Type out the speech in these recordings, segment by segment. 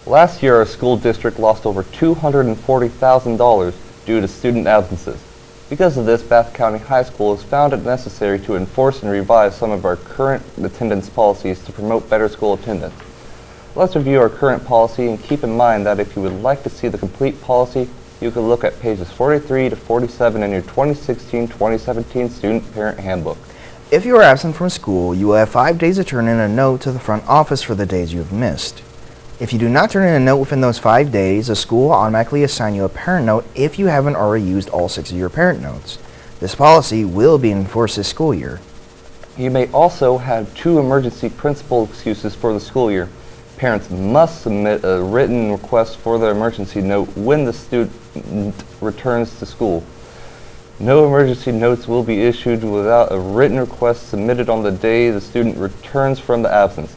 Last year, our school district lost over $240,000 due to student absences. Because of this, Bath County High School has found it necessary to enforce and revise some of our current attendance policies to promote better school attendance. Let's review our current policy and keep in mind that if you would like to see the complete policy, you can look at pages 43 to 47 in your 2016-2017 Student Parent Handbook. If you are absent from school, you will have 5 days to turn in a note to the front office for the days you have missed. If you do not turn in a note within those 5 days, the school will automatically assign you a parent note if you haven't already used all 6 of your parent notes. This policy will be enforced this school year. You may also have 2 emergency principal excuses for the school year. Parents must submit a written request for their emergency note when the student returns to school. No emergency notes will be issued without a written request submitted on the day the student returns from the absence.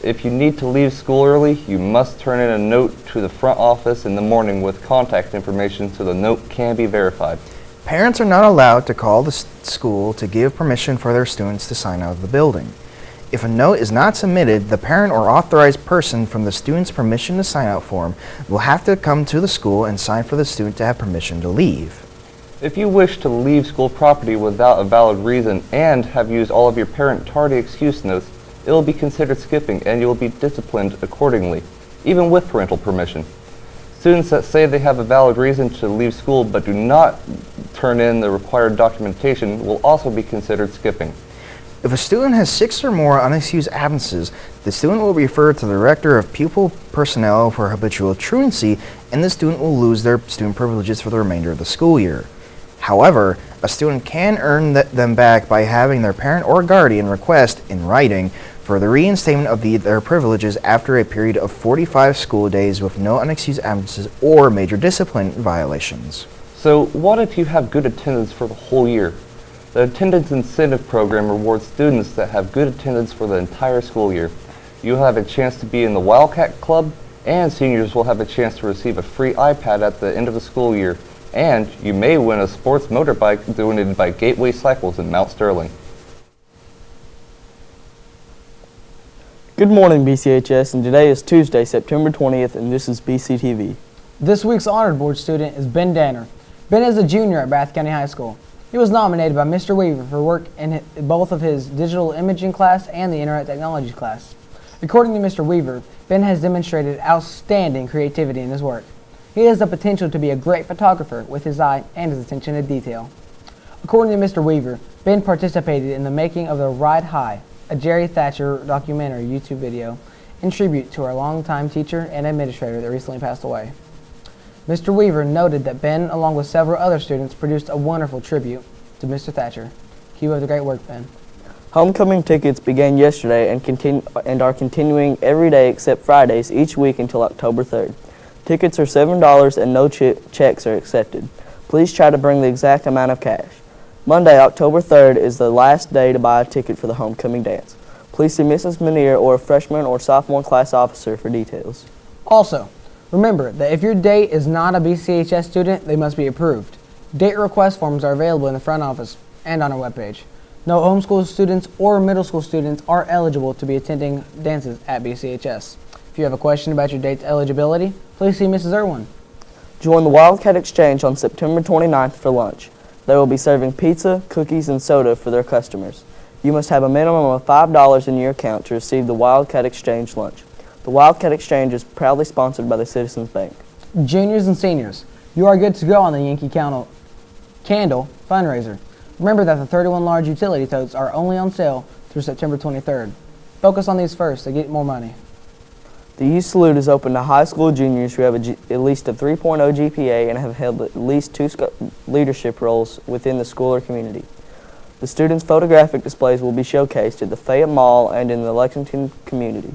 If you need to leave school early, you must turn in a note to the front office in the morning with contact information so the note can be verified. Parents are not allowed to call the school to give permission for their students to sign out of the building. If a note is not submitted, the parent or authorized person from the student's permission to sign out form will have to come to the school and sign for the student to have permission to leave. If you wish to leave school property without a valid reason and have used all of your parent tardy excuse notes, it will be considered skipping and you will be disciplined accordingly, even with parental permission. Students that say they have a valid reason to leave school but do not turn in the required documentation will also be considered skipping. If a student has 6 or more unexcused absences, the student will be referred to the Director of Pupil Personnel for habitual truancy, and the student will lose their student privileges for the remainder of the school year. However, a student can earn them back by having their parent or guardian request, in writing, for the reinstatement of their privileges after a period of 45 school days with no unexcused absences or major discipline violations. So what if you have good attendance for the whole year? The Attendance Incentive Program rewards students that have good attendance for the entire school year. You'll have a chance to be in the Wildcat Club, and seniors will have a chance to receive a free iPad at the end of the school year. And you may win a sports motorbike donated by Gateway Cycles in Mount Sterling. Good morning, BCHS, and today is Tuesday, September 20th, and this is BCTV. This week's Honored Board student is Ben Danner. Ben is a junior at Bath County High School. He was nominated by Mr. Weaver for work in both of his digital imaging class and the internet technology class. According to Mr. Weaver, Ben has demonstrated outstanding creativity in his work. He has the potential to be a great photographer with his eye and his attention to detail. According to Mr. Weaver, Ben participated in the making of the Ride High, a Jerry Thatcher documentary YouTube video in tribute to our longtime teacher and administrator that recently passed away. Mr. Weaver noted that Ben, along with several other students, produced a wonderful tribute to Mr. Thatcher. Keep up the great work, Ben. Homecoming tickets began yesterday and are continuing every day except Fridays each week until October 3rd. Tickets are $7 and no checks are accepted. Please try to bring the exact amount of cash. Monday, October 3rd is the last day to buy a ticket for the homecoming dance. Please see Mrs. Manier or a freshman or sophomore class officer for details. Also, remember that if your date is not a BCHS student, they must be approved. Date request forms are available in the front office and on our webpage. No homeschool students or middle school students are eligible to be attending dances at BCHS. If you have a question about your date's eligibility, please see Mrs. Irwin. Join the Wildcat Exchange on September 29th for lunch. They will be serving pizza, cookies, and soda for their customers. You must have a minimum of $5 in your account to receive the Wildcat Exchange lunch. The Wildcat Exchange is proudly sponsored by the Citizens Bank. Juniors and seniors, you are good to go on the Yankee Candle fundraiser. Remember that the 31 large utility totes are only on sale through September 23rd. Focus on these first to get more money. The Youth Salute is open to high school juniors who have at least a 3.0 GPA and have held at least 2 leadership roles within the school or community. The students' photographic displays will be showcased at the Fayette Mall and in the Lexington community.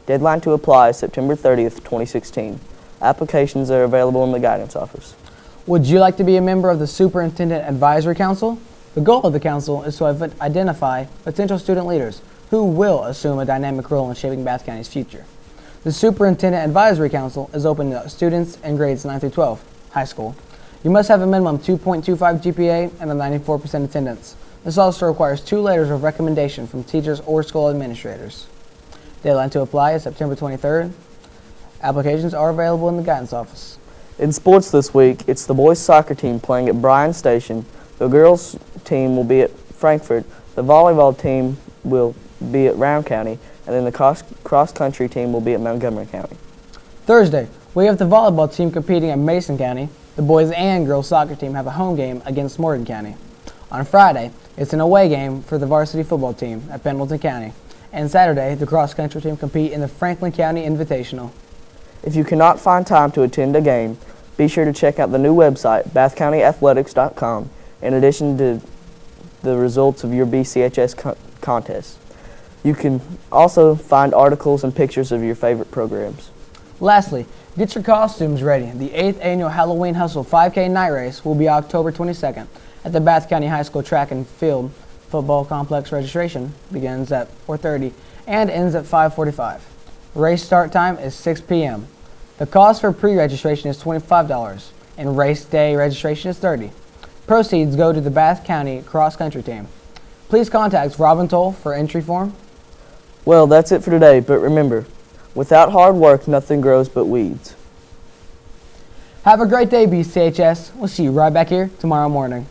Deadline to apply is September 30th, 2016. Applications are available in the guidance office. Would you like to be a member of the Superintendent Advisory Council? The goal of the council is to identify potential student leaders who will assume a dynamic role in shaping Bath County's future. The Superintendent Advisory Council is open to students in grades 9 through 12, high school. You must have a minimum 2.25 GPA and a 94% attendance. This also requires 2 letters of recommendation from teachers or school administrators. Deadline to apply is September 23rd. Applications are available in the guidance office. In sports this week, it's the boys soccer team playing at Bryan Station. The girls team will be at Frankfort. The volleyball team will be at Round County, and then the cross-country team will be at Montgomery County. Thursday, we have the volleyball team competing at Mason County. The boys and girls soccer team have a home game against Morgan County. On Friday, it's an away game for the varsity football team at Pendleton County. And Saturday, the cross-country team compete in the Franklin County Invitational. If you cannot find time to attend a game, be sure to check out the new website, bathcountyathletics.com, in addition to the results of your BCHS contests. You can also find articles and pictures of your favorite programs. Lastly, get your costumes ready. The 8th Annual Halloween Hustle 5K Night Race will be October 22nd at the Bath County High School Track and Field Football Complex. Registration begins at 4:30 and ends at 5:45. Race start time is 6 p.m. The cost for pre-registration is $25 and race day registration is $30. Proceeds go to the Bath County Cross Country Team. Please contact Robin Toll for entry form. Well, that's it for today, but remember, without hard work, nothing grows but weeds. Have a great day, BCHS. We'll see you right back here tomorrow morning.